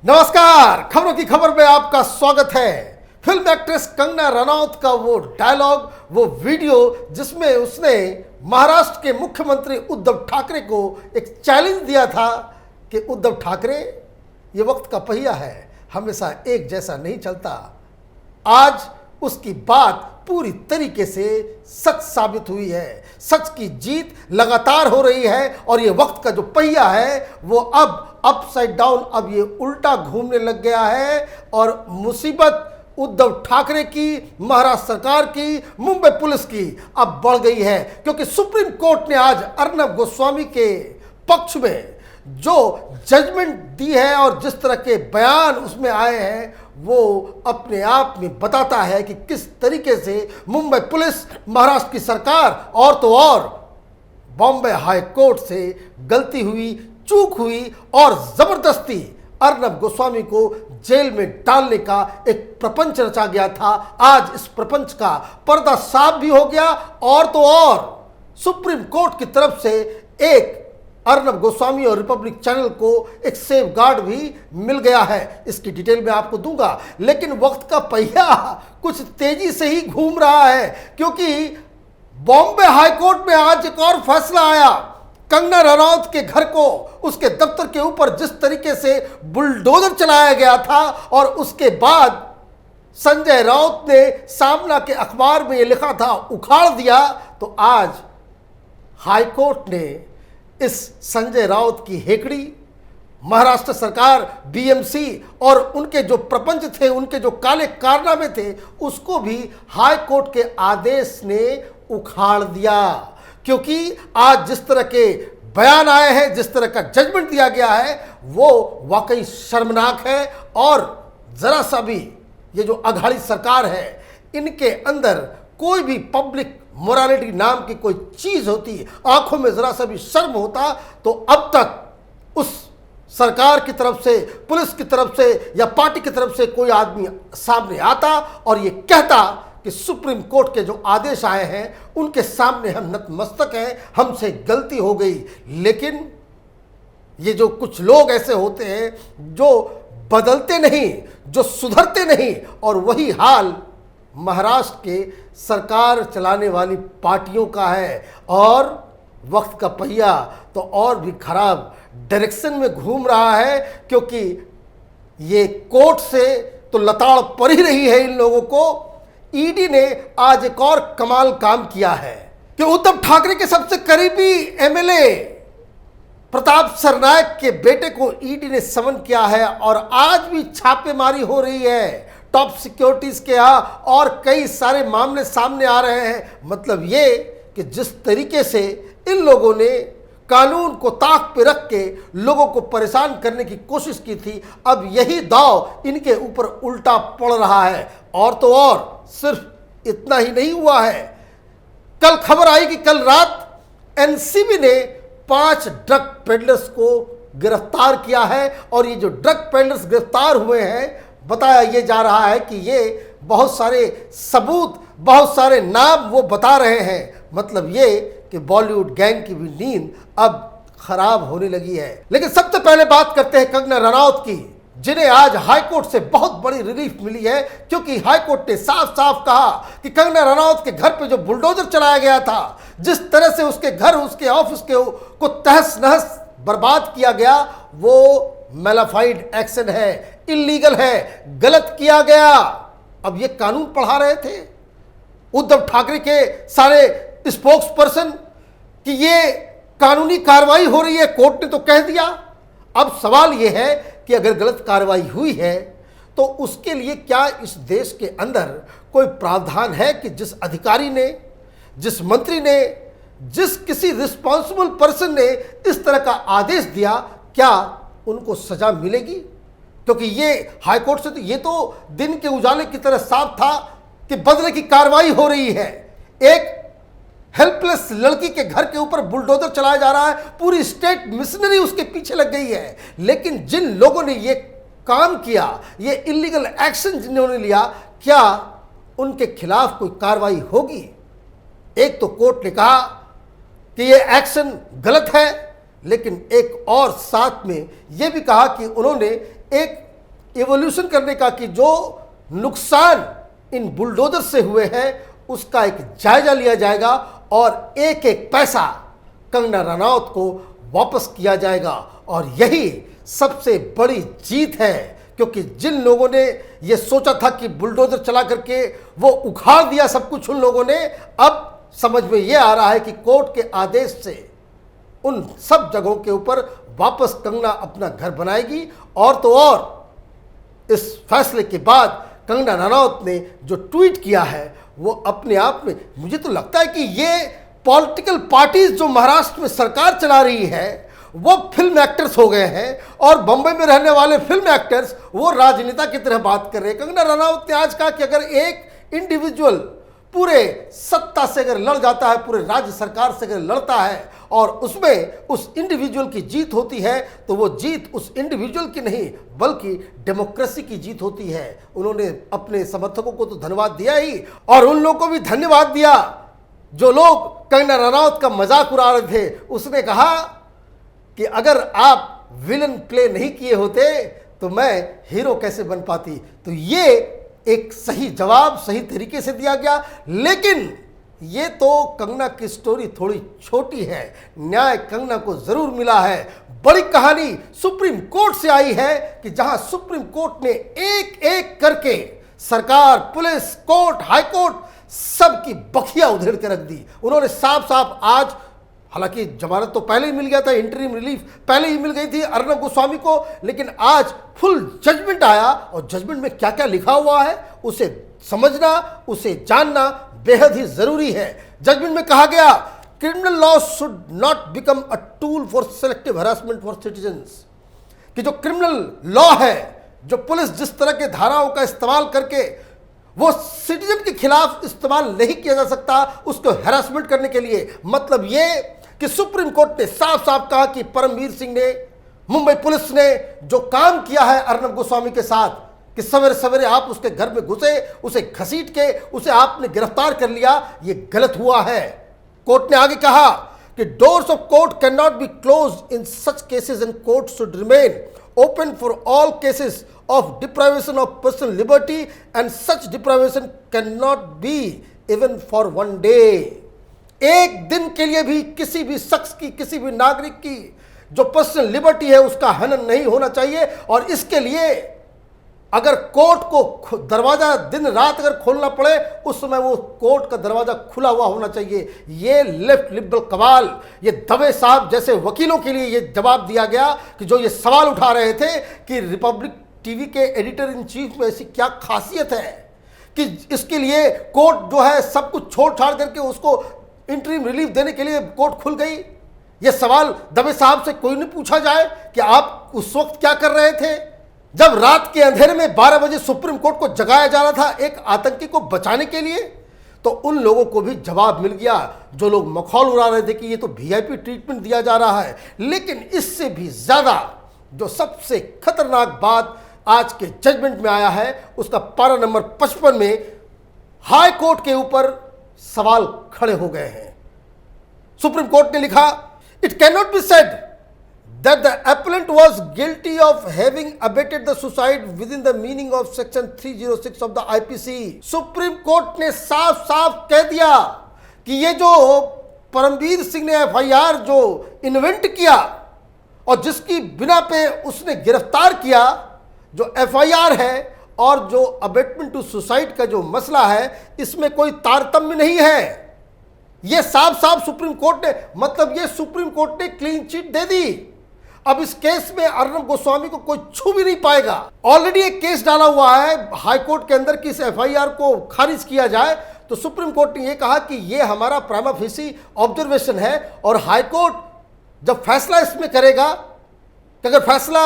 नमस्कार, खबरों की खबर में आपका स्वागत है। फिल्म एक्ट्रेस कंगना रनौत का वो डायलॉग, वो वीडियो जिसमें उसने महाराष्ट्र के मुख्यमंत्री उद्धव ठाकरे को एक चैलेंज दिया था कि उद्धव ठाकरे, ये वक्त का पहिया है, हमेशा एक जैसा नहीं चलता। आज उसकी बात पूरी तरीके से सच साबित हुई है। सच की जीत लगातार हो रही है और ये वक्त का जो पहिया है वो अब अपसाइड डाउन, अब ये उल्टा घूमने लग गया है और मुसीबत उद्धव ठाकरे की, महाराष्ट्र सरकार की, मुंबई पुलिस की अब बढ़ गई है। क्योंकि सुप्रीम कोर्ट ने आज अर्नब गोस्वामी के पक्ष में जो जजमेंट दी है और जिस तरह के बयान उसमें आए हैं वो अपने आप में बताता है कि किस तरीके से मुंबई पुलिस, महाराष्ट्र की सरकार और तो और बॉम्बे हाई कोर्ट से गलती हुई, चूक हुई और जबरदस्ती अर्नब गोस्वामी को जेल में डालने का एक प्रपंच रचा गया था। आज इस प्रपंच का पर्दा साफ भी हो गया और तो और सुप्रीम कोर्ट की तरफ से एक अर्नब गोस्वामी और रिपब्लिक चैनल को एक सेफ गार्ड भी मिल गया है। इसकी डिटेल मैं आपको दूंगा, लेकिन वक्त का पहिया कुछ तेजी से ही घूम रहा है क्योंकि बॉम्बे हाई कोर्ट में आज एक और फैसला आया। कंगना रनौत के घर को, उसके दफ्तर के ऊपर जिस तरीके से बुलडोजर चलाया गया था और उसके बाद संजय राउत ने सामना के अखबार में ये लिखा था उखाड़ दिया, तो आज हाई कोर्ट ने इस संजय राउत की हेकड़ी, महाराष्ट्र सरकार, बीएमसी और उनके जो प्रपंच थे, उनके जो काले कारनामे थे, उसको भी हाई कोर्ट के आदेश ने उखाड़ दिया। क्योंकि आज जिस तरह के बयान आए हैं, जिस तरह का जजमेंट दिया गया है वो वाकई शर्मनाक है और जरा सा भी ये जो अघाड़ी सरकार है, इनके अंदर कोई भी पब्लिक मोरालिटी नाम की कोई चीज होती, आंखों में जरा सा भी शर्म होता तो अब तक उस सरकार की तरफ से, पुलिस की तरफ से या पार्टी की तरफ से कोई आदमी सामने आता और ये कहता कि सुप्रीम कोर्ट के जो आदेश आए हैं उनके सामने हम नतमस्तक हैं, हमसे गलती हो गई। लेकिन ये जो कुछ लोग ऐसे होते हैं जो बदलते नहीं, जो सुधरते नहीं, और वही हाल महाराष्ट्र के सरकार चलाने वाली पार्टियों का है और वक्त का पहिया तो और भी खराब डायरेक्शन में घूम रहा है। क्योंकि ये कोर्ट से तो लताड़ पड़ ही रही है इन लोगों को। ईडी ने आज एक और कमाल काम किया है कि उद्धव ठाकरे के सबसे करीबी एमएलए प्रताप सरनायक के बेटे को ईडी ने समन किया है और आज भी छापेमारी हो रही है टॉप सिक्योरिटीज के यहाँ और कई सारे मामले सामने आ रहे हैं। मतलब ये कि जिस तरीके से इन लोगों ने कानून को ताक पे रख के लोगों को परेशान करने की कोशिश की थी, अब यही दाव इनके ऊपर उल्टा पड़ रहा है। और तो और सिर्फ इतना ही नहीं हुआ है, कल खबर आई कि कल रात एनसीबी ने 5 ड्रग पेडलर्स को गिरफ्तार किया है और ये जो ड्रग पेडलर्स गिरफ्तार हुए हैं, बताया ये जा रहा है कि ये बहुत सारे सबूत, बहुत सारे नाम वो बता रहे हैं। मतलब ये कि बॉलीवुड गैंग की भी नींद अब खराब होने लगी है। लेकिन सबसे पहले बात करते हैं कंगना रनौत की, जिन्हें आज हाई कोर्ट से बहुत बड़ी रिलीफ मिली है। क्योंकि हाई कोर्ट ने साफ साफ कहा कि कंगना रनौत के घर पे जो बुलडोजर चलाया गया था, जिस तरह से उसके घर, उसके ऑफिस को तहस नहस बर्बाद किया गया, वो मैलाफाइड एक्शन है, इलीगल है, गलत किया गया। अब ये कानून पढ़ा रहे थे उद्धव ठाकरे के सारे स्पोक्स पर्सन कि ये कानूनी कार्रवाई हो रही है, कोर्ट ने तो कह दिया। अब सवाल ये है कि अगर गलत कार्रवाई हुई है तो उसके लिए क्या इस देश के अंदर कोई प्रावधान है कि जिस अधिकारी ने, जिस मंत्री ने, जिस किसी रिस्पॉन्सिबल पर्सन ने इस तरह का आदेश दिया, क्या उनको सजा मिलेगी? क्योंकि ये हाई कोर्ट से तो ये तो दिन के उजाले की तरह साफ था कि बदले की कार्रवाई हो रही है। एक हेल्पलेस लड़की के घर के ऊपर बुलडोजर चलाया जा रहा है, पूरी स्टेट मिशनरी उसके पीछे लग गई है। लेकिन जिन लोगों ने ये काम किया, ये इलीगल एक्शन जिन्होंने लिया, क्या उनके खिलाफ कोई कार्रवाई होगी? एक तो कोर्ट ने कहा कि ये एक्शन गलत है, लेकिन एक और साथ में ये भी कहा कि उन्होंने एक एवोल्यूशन करने का कि जो नुकसान इन बुलडोजर से हुए हैं उसका एक जायजा लिया जाएगा और एक एक पैसा कंगना रनौत को वापस किया जाएगा। और यही सबसे बड़ी जीत है, क्योंकि जिन लोगों ने यह सोचा था कि बुलडोजर चला करके वो उखाड़ दिया सब कुछ उन लोगों ने, अब समझ में यह आ रहा है कि कोर्ट के आदेश से उन सब जगहों के ऊपर वापस कंगना अपना घर बनाएगी। और तो और इस फैसले के बाद कंगना रनौत ने जो ट्वीट किया है वो अपने आप में, मुझे तो लगता है कि ये पॉलिटिकल पार्टीज जो महाराष्ट्र में सरकार चला रही है वो फिल्म एक्टर्स हो गए हैं, और बंबई में रहने वाले फिल्म एक्टर्स वो राजनेता की तरह बात कर रहे हैं। कंगना रनौत ने आज कहा कि अगर एक इंडिविजुअल पूरे सत्ता से अगर लड़ जाता है, पूरे राज्य सरकार से अगर लड़ता है और उसमें उस इंडिविजुअल की जीत होती है, तो वो जीत उस इंडिविजुअल की नहीं बल्कि डेमोक्रेसी की जीत होती है। उन्होंने अपने समर्थकों को तो धन्यवाद दिया ही, और उन लोगों को भी धन्यवाद दिया जो लोग कंगना रनौत का मजाक उड़ा रहे थे। उसने कहा कि अगर आप विलन प्ले नहीं किए होते तो मैं हीरो कैसे बन पाती। तो ये एक सही जवाब सही तरीके से दिया गया, लेकिन ये तो कंगना की स्टोरी थोड़ी छोटी है। न्याय कंगना को जरूर मिला है। बड़ी कहानी सुप्रीम कोर्ट से आई है कि जहां सुप्रीम कोर्ट ने एक एक करके सरकार, पुलिस, कोर्ट, हाई कोर्ट सबकी बखिया उधेड़ के रख दी। उन्होंने साफ साफ आज, हालांकि जमानत तो पहले ही मिल गया था, इंटरिम रिलीफ पहले ही मिल गई थी अर्नब गोस्वामी को, लेकिन आज फुल जजमेंट आया और जजमेंट में क्या क्या लिखा हुआ है उसे समझना, उसे जानना बेहद ही जरूरी है। जजमेंट में कहा गया criminal law should not become a tool for selective harassment for citizens, कि जो क्रिमिनल लॉ है, जो पुलिस जिस तरह के धाराओं का इस्तेमाल करके वो सिटीजन के खिलाफ इस्तेमाल नहीं किया जा सकता उसको हैरेसमेंट करने के लिए। मतलब ये कि सुप्रीम कोर्ट ने साफ साफ कहा कि परमवीर सिंह ने, मुंबई पुलिस ने जो काम किया है अर्नब गोस्वामी के साथ, कि सवेरे सवेरे आप उसके घर में घुसे, उसे घसीट के उसे आपने गिरफ्तार कर लिया, ये गलत हुआ है। कोर्ट ने आगे कहा कि doors of court can not be closed in such cases and court should remain open for all cases of deprivation of personal liberty and such deprivation cannot be even for one day। एक दिन के लिए भी किसी भी शख्स की, किसी भी नागरिक की जो पर्सनल लिबर्टी है उसका हनन नहीं होना चाहिए। और इसके लिए अगर कोर्ट को दरवाजा दिन रात अगर खोलना पड़े उस समय वो कोर्ट का दरवाजा खुला हुआ होना चाहिए। ये लेफ्ट लिबरल कमाल, ये दवे साहब जैसे वकीलों के लिए ये जवाब दिया गया कि जो ये सवाल उठा रहे थे कि रिपब्लिक टीवी के एडिटर इन चीफ में ऐसी क्या खासियत है कि इसके लिए कोर्ट जो है सब कुछ छोड़ छाड़ करके उसको इंटरिम रिलीफ देने के लिए कोर्ट खुल गई। ये सवाल दवे साहब से कोई नहीं पूछा जाए कि आप उस वक्त क्या कर रहे थे जब रात के अंधेरे में 12 बजे सुप्रीम कोर्ट को जगाया जा रहा था एक आतंकी को बचाने के लिए। तो उन लोगों को भी जवाब मिल गया जो लोग मखौल उड़ा रहे थे कि ये तो वीआईपी ट्रीटमेंट दिया जा रहा है। लेकिन इससे भी ज्यादा जो सबसे खतरनाक बात आज के जजमेंट में आया है उसका पारा नंबर 55 में हाई कोर्ट के ऊपर सवाल खड़े हो गए हैं। सुप्रीम कोर्ट ने लिखा, it can not be said that the appellant was guilty of having abetted the suicide within the meaning of section 306 of the IPC। Supreme court ने साफ साफ कह दिया कि ये जो परमवीर सिंह ने एफआईआर जो इन्वेंट किया और जिसकी बिना पे उसने गिरफ्तार किया, जो एफआईआर है और जो अबेटमेंट टू सुसाइड का जो मसला है इसमें कोई तारतम्य नहीं है। ये साफ साफ सुप्रीम कोर्ट ने, मतलब ये सुप्रीम कोर्ट ने क्लीन चिट दे दी। अब इस केस में अर्नब गोस्वामी को कोई छू भी नहीं पाएगा। ऑलरेडी एक केस डाला हुआ है हाई कोर्ट के अंदर कि इस एफआईआर को खारिज किया जाए। तो सुप्रीम कोर्ट ने यह कहा कि यह हमारा प्राइमा फेसी ऑब्जर्वेशन है और हाई कोर्ट जब फैसला इसमें करेगा, कि अगर फैसला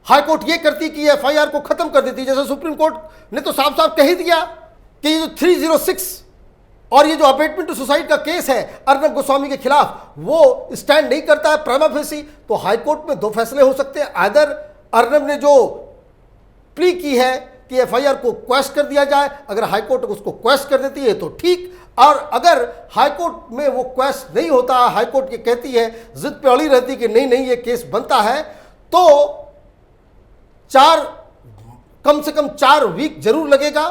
हाई कोर्ट ये करती कि एफआईआर को खत्म कर देती, जैसे सुप्रीम कोर्ट ने तो साफ साफ कह ही दिया कि ये जो 306 और ये जो अबेटमेंट टू सुसाइड का केस है अर्नब गोस्वामी के खिलाफ वो स्टैंड नहीं करता है प्राइमा फेसी। तो हाई कोर्ट में दो फैसले हो सकते हैं, आइदर अर्नब ने जो प्ली की है कि एफआईआर को क्वेश्चन कर दिया जाए, अगर हाई कोर्ट उसको क्वेश्चन कर देती है तो ठीक, और अगर हाई कोर्ट में वो क्वेश्चन नहीं होता, हाई कोर्ट ये कहती है, जिद पे अड़ी रहती कि नहीं नहीं ये केस बनता है, तो 4 कम से कम 4 वीक जरूर लगेगा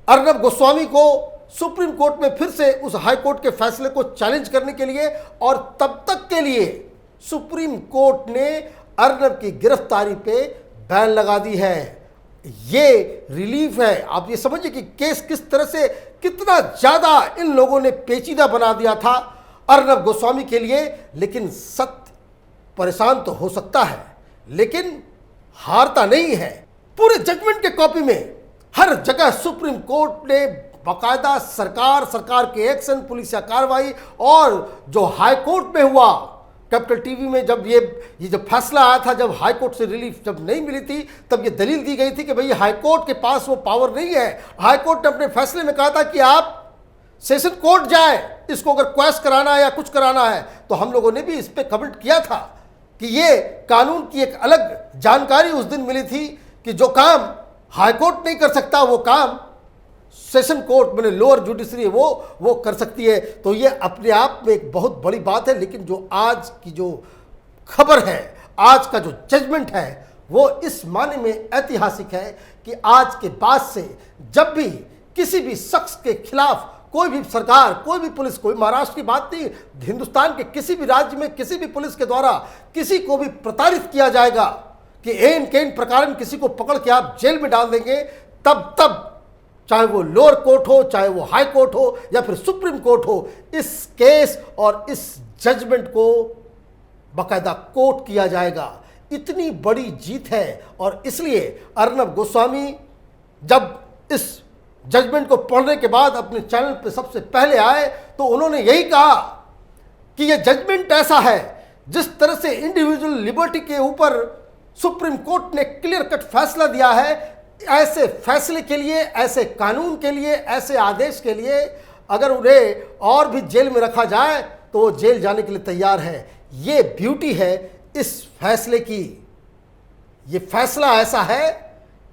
अर्नब गोस्वामी को सुप्रीम कोर्ट में फिर से उस हाई कोर्ट के फैसले को चैलेंज करने के लिए, और तब तक के लिए सुप्रीम कोर्ट ने अर्नब की गिरफ्तारी पे बैन लगा दी है। ये रिलीफ है। आप ये समझिए कि केस किस तरह से, कितना ज्यादा इन लोगों ने पेचीदा बना दिया था अर्नब गोस्वामी के लिए। लेकिन सत्य परेशान तो हो सकता है, लेकिन हारता नहीं है। पूरे जजमेंट के कॉपी में हर जगह सुप्रीम कोर्ट ने बाकायदा सरकार के एक्शन, पुलिस या कार्रवाई, और जो हाई कोर्ट में हुआ, कैपिटल टीवी में जब ये जब फैसला आया था, जब हाई कोर्ट से रिलीफ जब नहीं मिली थी, तब ये दलील दी गई थी कि भाई हाई कोर्ट के पास वो पावर नहीं है। हाई कोर्ट ने अपने फैसले में कहा था कि आप सेशन कोर्ट जाए, इसको अगर क्वेश्चन कराना है या कुछ कराना है। तो हम लोगों ने भी इस पर कमेंट किया था कि ये कानून की एक अलग जानकारी उस दिन मिली थी कि जो काम हाई कोर्ट नहीं कर सकता वो काम सेशन कोर्ट मैंने लोअर जुडिशरी वो कर सकती है। तो ये अपने आप में एक बहुत बड़ी बात है। लेकिन जो आज की जो खबर है, आज का जो जजमेंट है, वो इस माने में ऐतिहासिक है कि आज के बाद से जब भी किसी भी शख्स के खिलाफ कोई भी सरकार, कोई भी पुलिस, कोई महाराष्ट्र की बात नहीं, हिंदुस्तान के किसी भी राज्य में किसी भी पुलिस के द्वारा किसी को भी प्रताड़ित किया जाएगा कि एन केन प्रकार में किसी को पकड़ के आप जेल में डाल देंगे, तब चाहे वो लोअर कोर्ट हो, चाहे वो हाई कोर्ट हो या फिर सुप्रीम कोर्ट हो, इस केस और इस जजमेंट को बाकायदा कोर्ट किया जाएगा। इतनी बड़ी जीत है। और इसलिए अर्नब गोस्वामी जब इस जजमेंट को पढ़ने के बाद अपने चैनल पे सबसे पहले आए तो उन्होंने यही कहा कि यह जजमेंट ऐसा है, जिस तरह से इंडिविजुअल लिबर्टी के ऊपर सुप्रीम कोर्ट ने क्लियर कट फैसला दिया है, ऐसे फैसले के लिए, ऐसे कानून के लिए, ऐसे आदेश के लिए अगर उन्हें और भी जेल में रखा जाए तो वो जेल जाने के लिए तैयार है। ये ब्यूटी है इस फैसले की। ये फैसला ऐसा है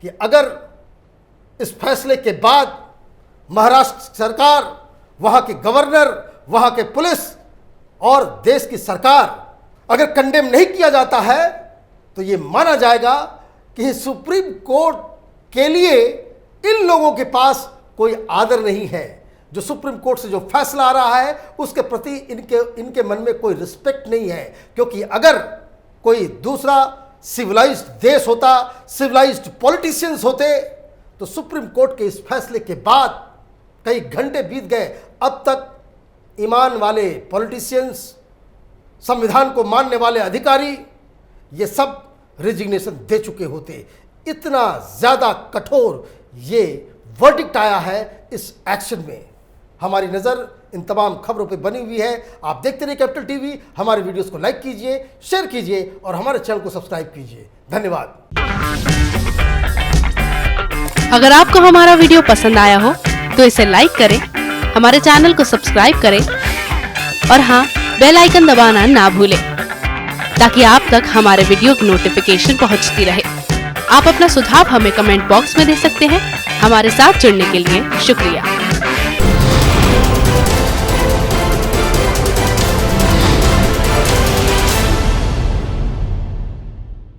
कि अगर इस फैसले के बाद महाराष्ट्र सरकार, वहां के गवर्नर, वहां के पुलिस और देश की सरकार अगर कंडेम नहीं किया जाता है तो ये माना जाएगा कि सुप्रीम कोर्ट के लिए इन लोगों के पास कोई आदर नहीं है। जो सुप्रीम कोर्ट से जो फैसला आ रहा है उसके प्रति इनके मन में कोई रिस्पेक्ट नहीं है। क्योंकि अगर कोई दूसरा सिविलाइज्ड देश होता, सिविलाइज्ड पॉलिटिशियंस होते, तो सुप्रीम कोर्ट के इस फैसले के बाद कई घंटे बीत गए, अब तक ईमान वाले पॉलिटिशियंस, संविधान को मानने वाले अधिकारी, ये सब रेजिग्नेशन दे चुके होते। इतना ज़्यादा कठोर ये वर्डिक्ट आया है इस एक्शन में। हमारी नज़र इन तमाम खबरों पे बनी हुई है। आप देखते रहिए कैपिटल टीवी। हमारे वीडियोस को लाइक कीजिए, शेयर कीजिए और हमारे चैनल को सब्सक्राइब कीजिए। धन्यवाद। अगर आपको हमारा वीडियो पसंद आया हो तो इसे लाइक करें, हमारे चैनल को सब्सक्राइब करें और हाँ, बेल आइकन दबाना ना भूलें ताकि आप तक हमारे वीडियो की नोटिफिकेशन पहुंचती रहे। आप अपना सुझाव हमें कमेंट बॉक्स में दे सकते हैं। हमारे साथ जुड़ने के लिए शुक्रिया।